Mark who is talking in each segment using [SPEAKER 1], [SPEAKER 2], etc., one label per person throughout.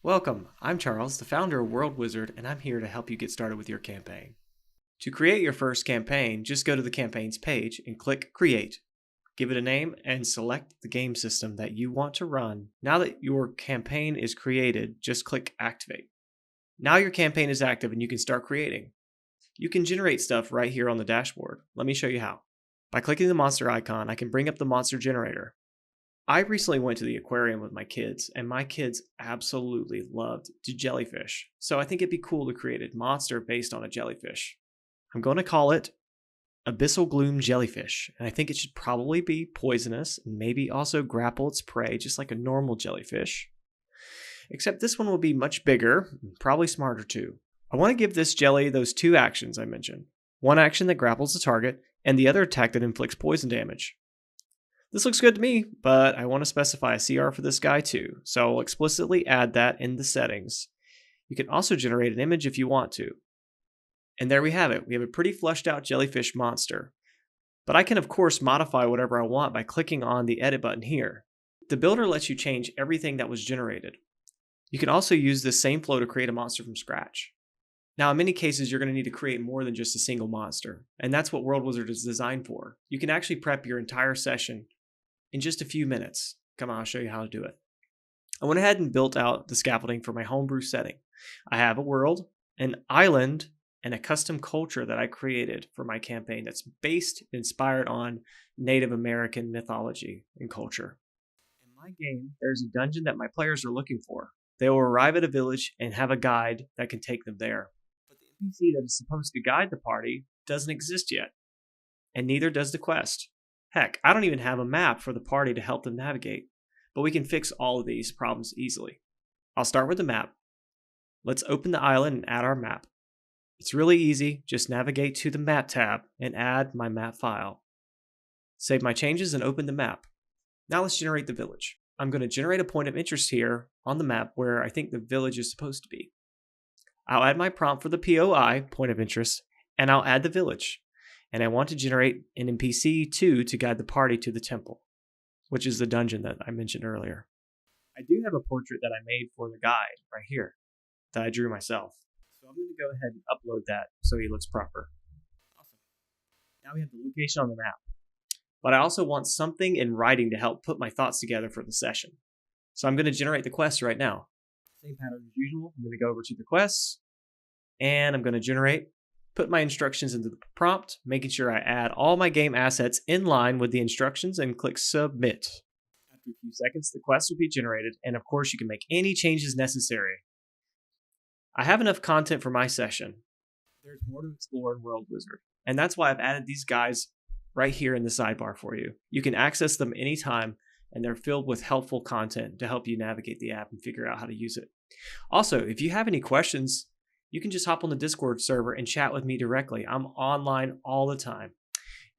[SPEAKER 1] Welcome, I'm Charles, the founder of World Wizard, and I'm here to help you get started with your campaign. To create your first campaign, just go to the campaigns page and click Create. Give it a name and select the game system that you want to run. Now that your campaign is created, just click Activate. Now your campaign is active and you can start creating. You can generate stuff right here on the dashboard. Let me show you how. By clicking the monster icon, I can bring up the monster generator. I recently went to the aquarium with my kids, and my kids absolutely loved jellyfish. So I think it'd be cool to create a monster based on a jellyfish. I'm going to call it Abyssal Gloom Jellyfish, and I think it should probably be poisonous and maybe also grapple its prey just like a normal jellyfish. Except this one will be much bigger, and probably smarter too. I want to give this jelly those two actions I mentioned. One action that grapples the target, and the other attack that inflicts poison damage. This looks good to me, but I want to specify a CR for this guy too, so I'll explicitly add that in the settings. You can also generate an image if you want to. And there we have it. We have a pretty fleshed out jellyfish monster. But I can of course modify whatever I want by clicking on the edit button here. The builder lets you change everything that was generated. You can also use this same flow to create a monster from scratch. Now, in many cases, you're going to need to create more than just a single monster, and that's what World Wizard is designed for. You can actually prep your entire session in just a few minutes. Come on, I'll show you how to do it. I went ahead and built out the scaffolding for my homebrew setting. I have a world, an island, and a custom culture that I created for my campaign that's inspired on Native American mythology and culture. In my game, there's a dungeon that my players are looking for. They will arrive at a village and have a guide that can take them there. But the NPC that is supposed to guide the party doesn't exist yet, and neither does the quest. Heck, I don't even have a map for the party to help them navigate, but we can fix all of these problems easily. I'll start with the map. Let's open the island and add our map. It's really easy, just navigate to the map tab and add my map file. Save my changes and open the map. Now let's generate the village. I'm going to generate a point of interest here on the map where I think the village is supposed to be. I'll add my prompt for the POI, point of interest, and I'll add the village. And I want to generate an NPC too to guide the party to the temple, which is the dungeon that I mentioned earlier. I do have a portrait that I made for the guide right here that I drew myself. So I'm going to go ahead and upload that so he looks proper. Awesome. Now we have the location on the map. But I also want something in writing to help put my thoughts together for the session. So I'm going to generate the quest right now. Same pattern as usual. I'm going to go over to the quests and I'm going to put my instructions into the prompt, making sure I add all my game assets in line with the instructions and click Submit. After a few seconds, the quest will be generated, and of course you can make any changes necessary. I have enough content for my session. There's more to explore in World Wizard, and that's why I've added these guys right here in the sidebar for you. You can access them anytime, and they're filled with helpful content to help you navigate the app and figure out how to use it. Also, if you have any questions, you can just hop on the Discord server and chat with me directly. I'm online all the time.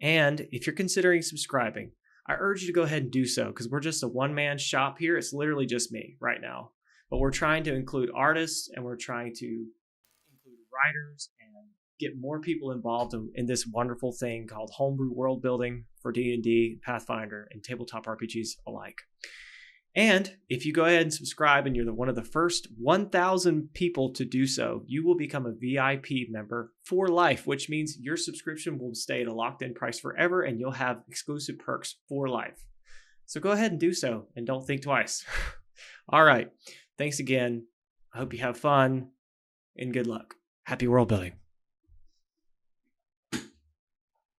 [SPEAKER 1] And if you're considering subscribing, I urge you to go ahead and do so because we're just a one-man shop here. It's literally just me right now. But we're trying to include artists and we're trying to include writers and get more people involved in this wonderful thing called homebrew world building for D&D, Pathfinder, and tabletop RPGs alike. And if you go ahead and subscribe and you're one of the first 1,000 people to do so, you will become a VIP member for life, which means your subscription will stay at a locked-in price forever and you'll have exclusive perks for life. So go ahead and do so and don't think twice. All right. Thanks again. I hope you have fun and good luck. Happy world building.